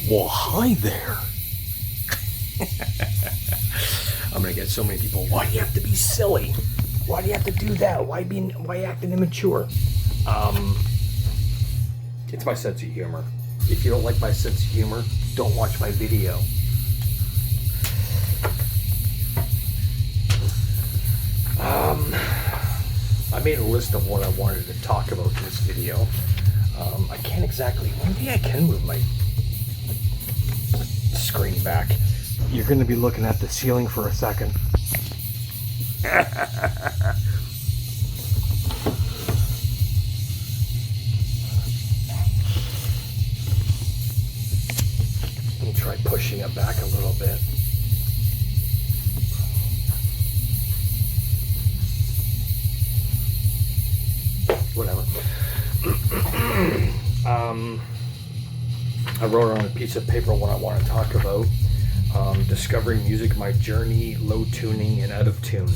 Well, hi there. I'm gonna get so many people. Why do you have to be silly? Why do you have to do that? Why acting immature? It's my sense of humor. If you don't like my sense of humor, don't watch my video. I made a list of what I wanted to talk about in this video. I can't exactly. Maybe I can move my screen back. You're going to be looking at the ceiling for a second. Let me try pushing it back a little bit. Whatever. I wrote on a piece of paper what I want to talk about. Discovering music, my journey, low tuning, and out of tune.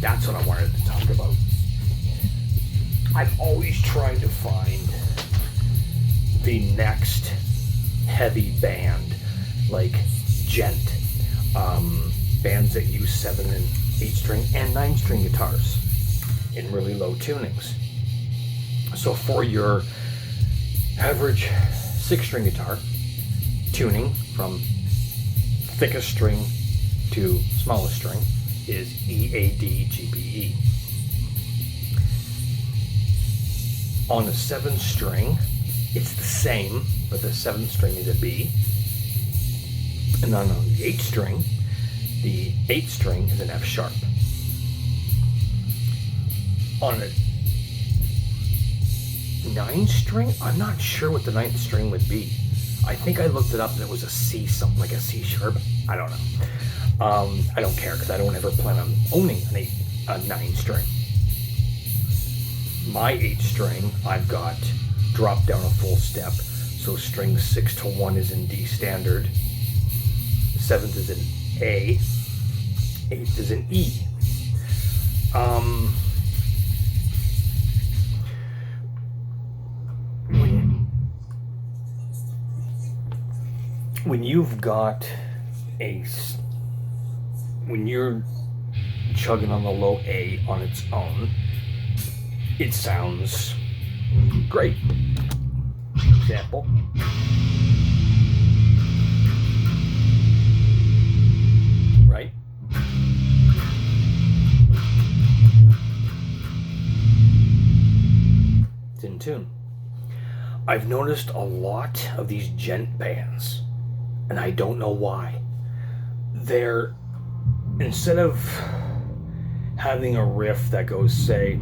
That's what I wanted to talk about. I'm always trying to find the next heavy band, like gent, bands that use 7 and 8 string and 9 string guitars in really low tunings. So for your average 6 string guitar, tuning from thickest string to smallest string is E, A, D, G, B, E. On the 7th string, it's the same, but the 7th string is a B. And then on the 8th string, the 8th string is an F sharp. On a 9th string, I'm not sure what the 9th string would be. I think I looked it up and it was a C, something like a C sharp. I don't know. I don't care because I don't ever plan on owning a 9 string. My 8th string, I've got dropped down a full step. So string 6 to 1 is in D standard. 7th is in A. 8th is in E. When you've got when you're chugging on the low A on its own, it sounds great. Example. Right? It's in tune. I've noticed a lot of these gent bands, and I don't know why. They're, instead of having a riff that goes, say,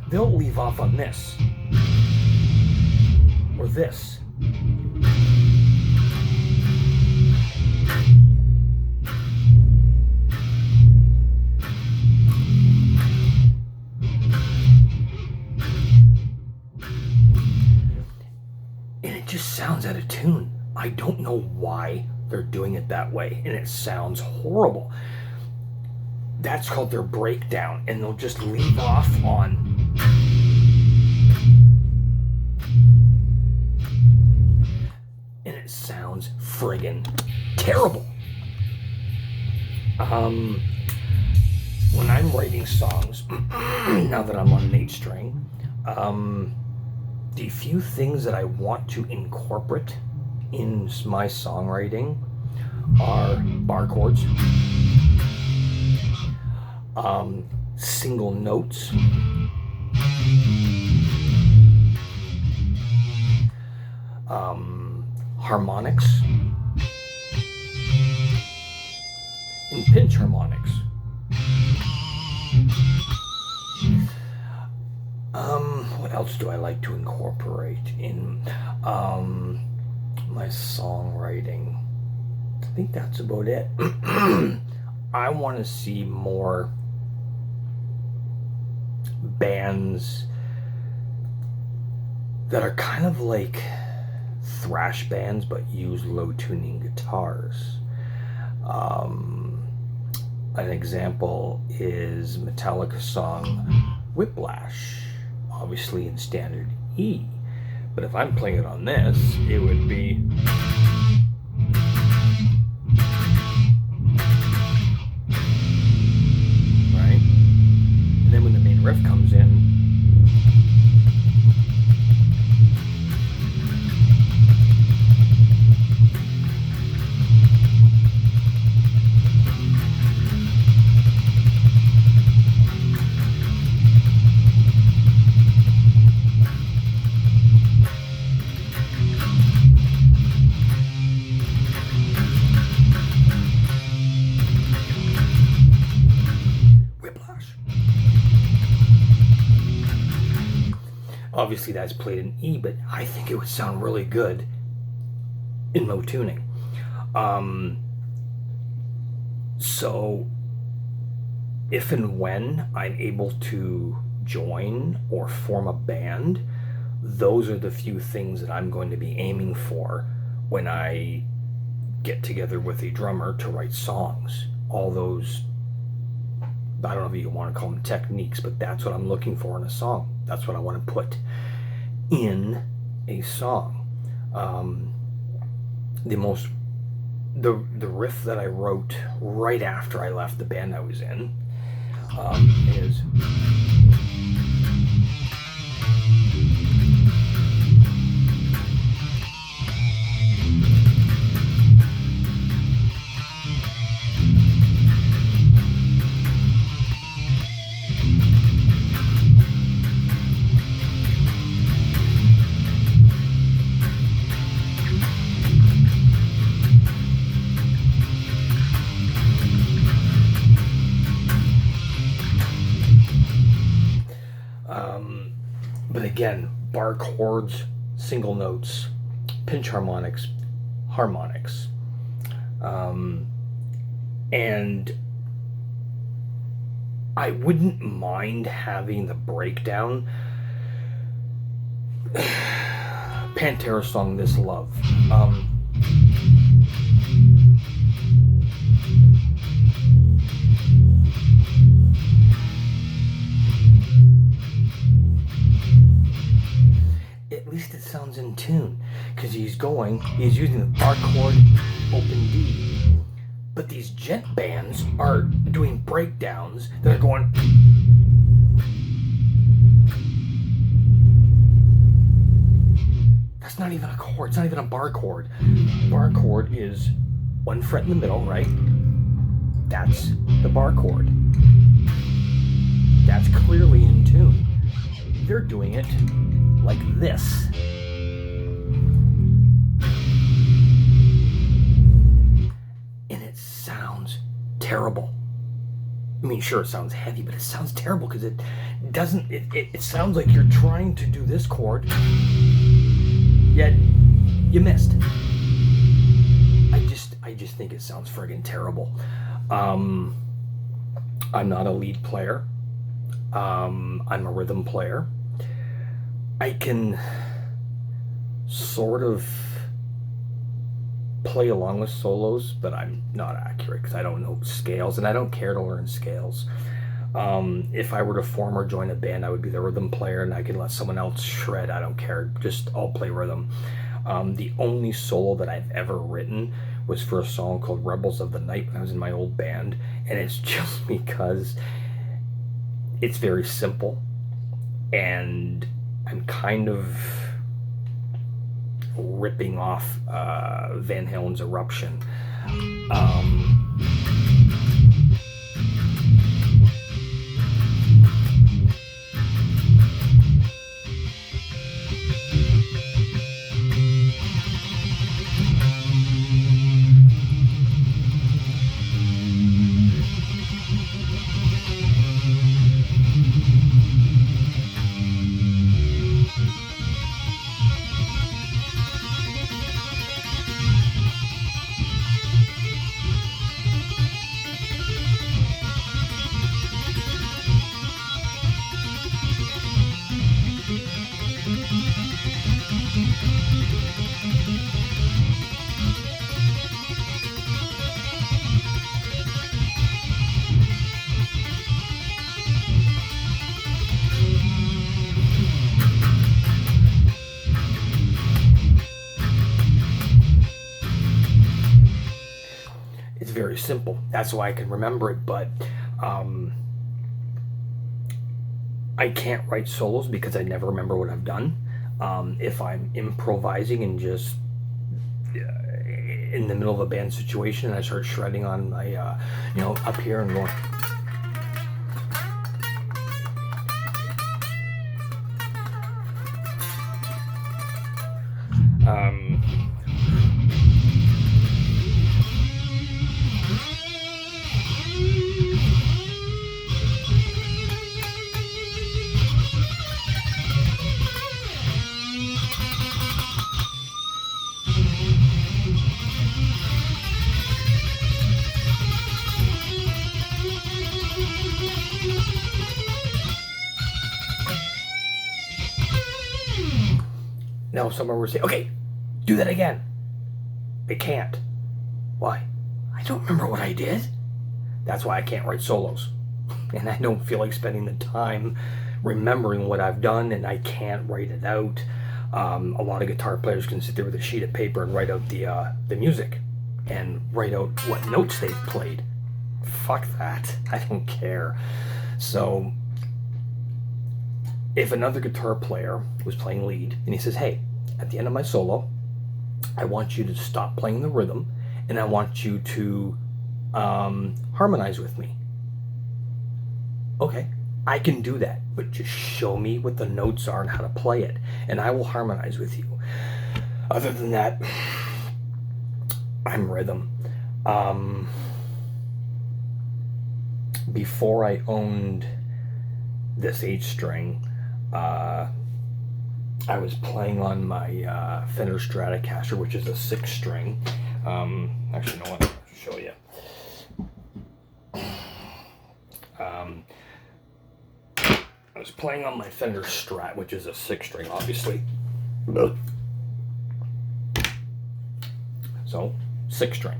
they'll leave off on this or this. Sounds out of tune. I don't know why they're doing it that way, and it sounds horrible. That's called their breakdown, and they'll just leave off on and it sounds friggin' terrible. When I'm writing songs, now that I'm on an 8 string, the few things that I want to incorporate in my songwriting are bar chords, single notes, harmonics, and pinch harmonics. What else do I like to incorporate in my songwriting? I think that's about it. I want to see more bands that are kind of like thrash bands but use low tuning guitars. An example is Metallica's song Whiplash, obviously in standard E. But if I'm playing it on this, it would be... right? And then when the main riff comes in, obviously that's played in E, but I think it would sound really good in low tuning. So if and when I'm able to join or form a band, those are the few things that I'm going to be aiming for when I get together with a drummer to write songs. All those, I don't know if you want to call them techniques, but that's what I'm looking for in a song. That's what I want to put in a song. The riff that I wrote right after I left the band I was in is... But again, bar chords, single notes, pinch harmonics, harmonics. And I wouldn't mind having the breakdown. Pantera song, This Love. At least it sounds in tune, because he's using the bar chord, open D. But these gent bands are doing breakdowns that are going... That's not even a chord, it's not even a bar chord. Bar chord is one fret in the middle, right? That's the bar chord. That's clearly in tune. They're doing it like this. And it sounds terrible. I mean, sure, it sounds heavy, but it sounds terrible because it doesn't, it sounds like you're trying to do this chord, yet you missed. I just think it sounds friggin' terrible. I'm not a lead player. I'm a rhythm player. I can sort of play along with solos, but I'm not accurate because I don't know scales, and I don't care to learn scales. If I were to form or join a band, I would be the rhythm player, and I could let someone else shred. I don't care. Just I'll play rhythm. The only solo that I've ever written was for a song called Rebels of the Night when I was in my old band, and it's just because it's very simple, and I'm kind of ripping off Van Halen's Eruption. very simple. That's why I can remember it, but I can't write solos because I never remember what I've done. If I'm improvising and just in the middle of a band situation and I start shredding on my, up here and going. Now someone would say, okay, do that again. They can't. Why? I don't remember what I did. That's why I can't write solos. And I don't feel like spending the time remembering what I've done, and I can't write it out. A lot of guitar players can sit there with a sheet of paper and write out the music and write out what notes they've played. Fuck that. I don't care. So if another guitar player was playing lead and he says, hey, at the end of my solo, I want you to stop playing the rhythm and I want you to harmonize with me. Okay, I can do that, but just show me what the notes are and how to play it, and I will harmonize with you. Other than that, I'm rhythm. Before I owned this 8-string, I was playing on my Fender Stratocaster, which is a 6-string. Actually, you know what? I'll show you. I was playing on my Fender Strat, which is a 6-string, obviously. So, 6-string.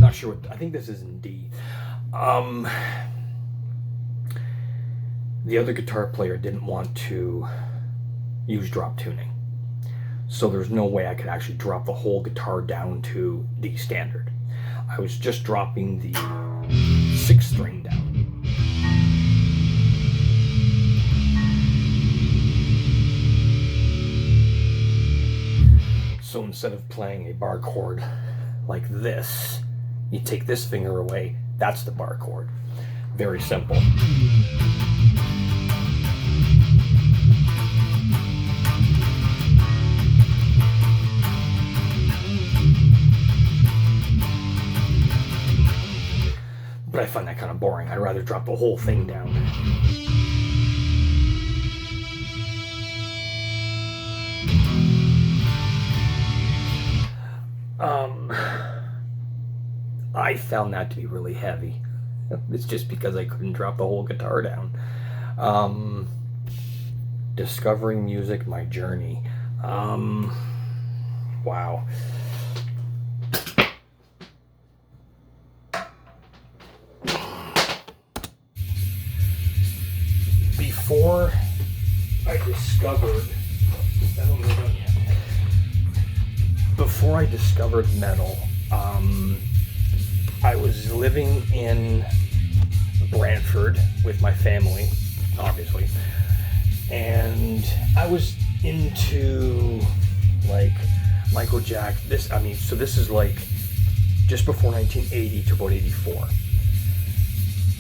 Not sure what, I think this is in D. The other guitar player didn't want to use drop tuning. So there's no way I could actually drop the whole guitar down to D standard. I was just dropping the 6-string down. So instead of playing a bar chord like this, you take this finger away, that's the bar chord. Very simple. But I find that kind of boring. I'd rather drop the whole thing down. I found that to be really heavy. It's just because I couldn't drop the whole guitar down. Discovering music, my journey. Wow. Before I discovered, before I discovered metal, I was living in Brantford with my family, obviously, and I was into like Michael Jackson. So this is like just before 1980 to about 84.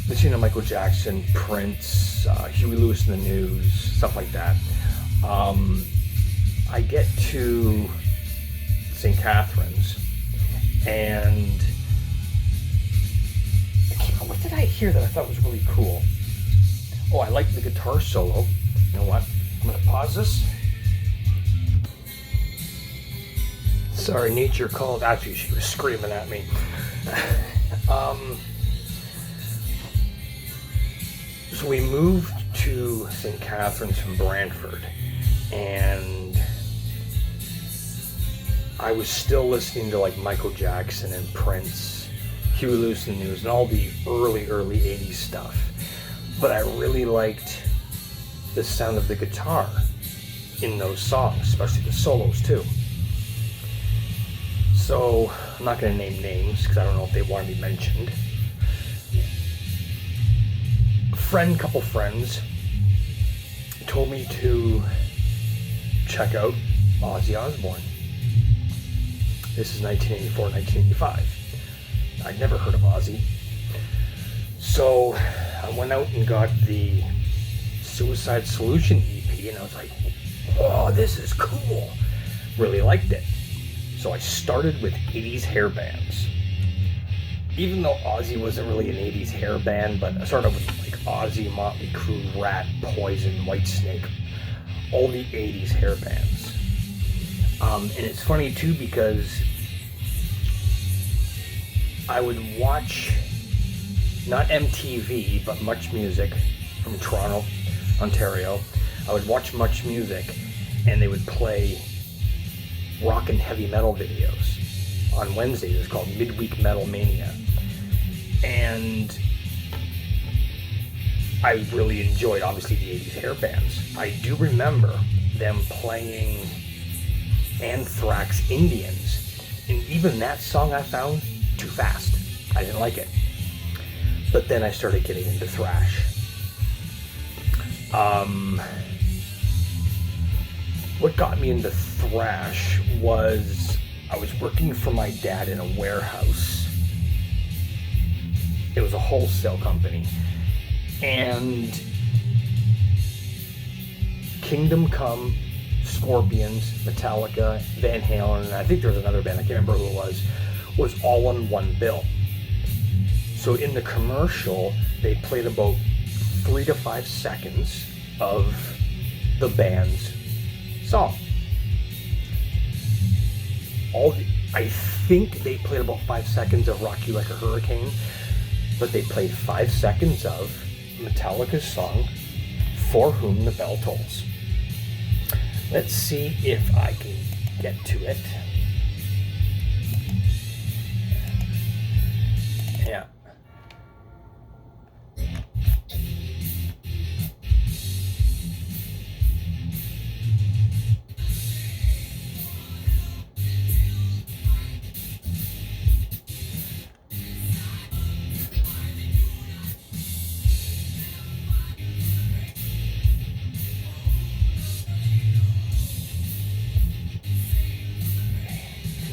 Listening to Michael Jackson, Prince, Huey Lewis and the News, stuff like that. I get to St. Catharines, and what did I hear that I thought was really cool? Oh, I liked the guitar solo. You know what? I'm going to pause this. Sorry, nature called. Actually, she was screaming at me. So we moved to St. Catharines from Brantford, and I was still listening to like Michael Jackson and Prince, Huey Lewis and the News, and all the early 80s stuff. But I really liked the sound of the guitar in those songs, especially the solos too. So I'm not going to name names because I don't know if they want to be mentioned. Couple friends told me to check out Ozzy Osbourne. This is 1984, 1985. I'd never heard of Ozzy. So I went out and got the Suicide Solution EP, and I was like, oh, this is cool. Really liked it. So I started with 80s hair bands. Even though Ozzy wasn't really an 80s hair band, but I started with like Ozzy, Motley Crue, Rat, Poison, Whitesnake, all the 80s hair bands. And it's funny too because I would watch, not MTV, but Much Music from Toronto, Ontario. I would watch Much Music, and they would play rock and heavy metal videos on Wednesdays. It's called Midweek Metal Mania. And I really enjoyed, obviously, the 80s hair bands. I do remember them playing Anthrax Indians. And even that song I found too fast. I didn't like it. But then I started getting into thrash. What got me into thrash was I was working for my dad in a warehouse. It was a wholesale company. And Kingdom Come, Scorpions, Metallica, Van Halen, and I think there was another band, I can't remember who it was all on one bill. So in the commercial, they played about 3 to 5 seconds of the band's song. I think they played about 5 seconds of Rock You Like a Hurricane, but they played 5 seconds of Metallica's song, For Whom the Bell Tolls. Let's see if I can get to it. Yeah.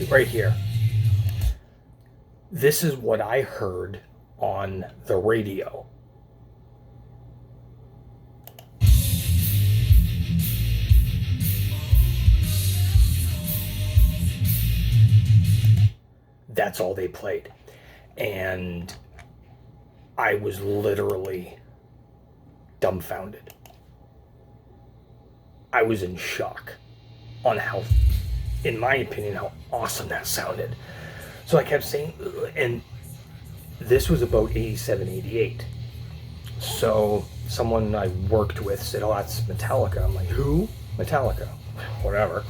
Right here. This is what I heard on the radio. That's all they played. And I was literally dumbfounded. I was in shock on how, in my opinion, how awesome that sounded. So I kept saying, and this was about 87, 88. So someone I worked with said, oh, that's Metallica. I'm like, who? Metallica. Whatever.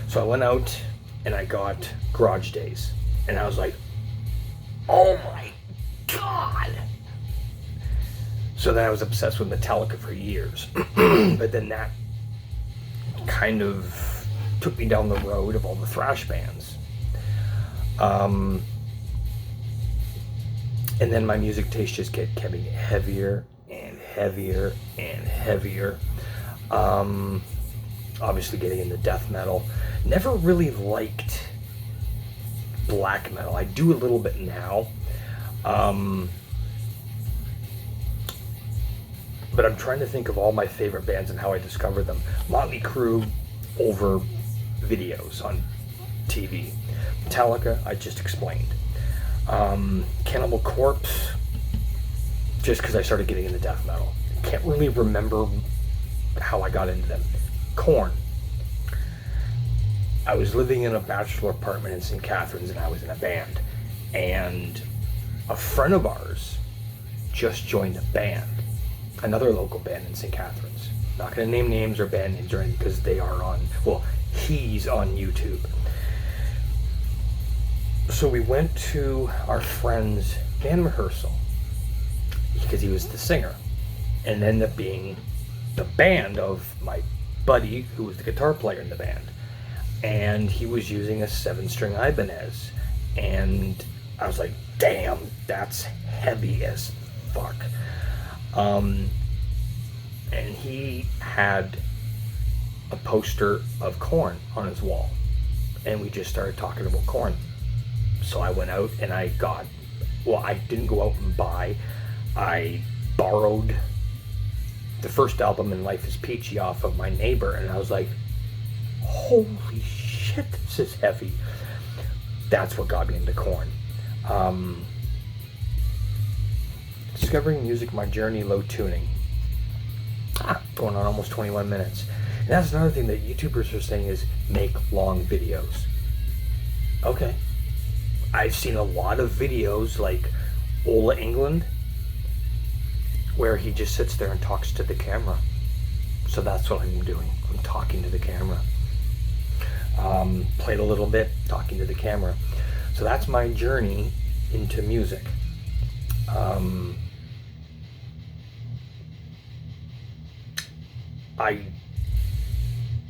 So I went out and I got Garage Days. And I was like, oh my God. So then I was obsessed with Metallica for years. But then that kind of took me down the road of all the thrash bands. And then my music taste just kept getting heavier and heavier and heavier. Obviously getting into death metal. Never really liked black metal. I do a little bit now. But I'm trying to think of all my favorite bands and how I discovered them. Motley Crue over videos on TV. Metallica, I just explained. Cannibal Corpse, just because I started getting into death metal. Can't really remember how I got into them. Korn. I was living in a bachelor apartment in St. Catharines and I was in a band. And a friend of ours just joined a band. Another local band in St. Catharines. Not going to name names or band names or anything because they are on, well, he's on YouTube. So we went to our friend's band rehearsal because he was the singer and ended up being the band of my buddy who was the guitar player in the band. And he was using a 7-string Ibanez and I was like, damn, that's heavy as fuck. And he had a poster of Korn on his wall, and we just started talking about Korn. So I went out and I didn't go out and buy, I borrowed the first album in Life is Peachy off of my neighbor, and I was like, holy shit, this is heavy. That's what got me into Korn. Discovering music, my journey, low tuning. Going on almost 21 minutes. And that's another thing that YouTubers are saying is make long videos. Okay. I've seen a lot of videos like Ola England where he just sits there and talks to the camera. So that's what I'm doing. I'm talking to the camera. Played a little bit, talking to the camera. So that's my journey into music.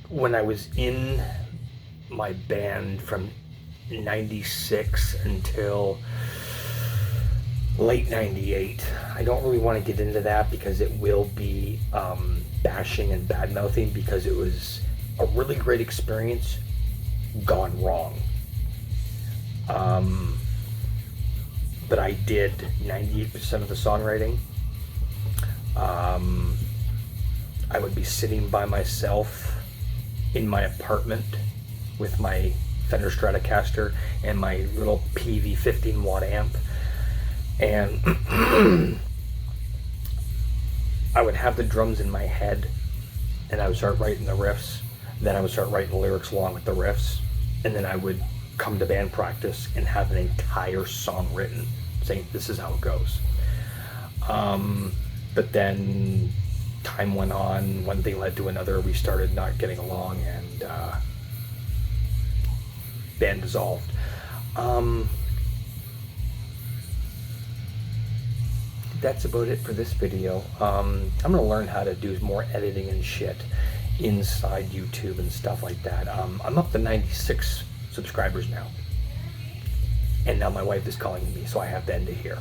When I was in my band from 96 until late 98, I don't really want to get into that because it will be bashing and bad-mouthing, because it was a really great experience gone wrong. But I did 98% of the songwriting. I would be sitting by myself in my apartment with my Fender Stratocaster and my little PV 15 watt amp, and I would have the drums in my head, and I would start writing the riffs. Then I would start writing the lyrics along with the riffs, and then I would come to band practice and have an entire song written saying this is how it goes. But then time went on, one thing led to another, we started not getting along, and band dissolved. That's about it for this video. I'm gonna learn how to do more editing and shit inside YouTube and stuff like that. I'm up to 96 subscribers now, and now my wife is calling me, so I have to end it here.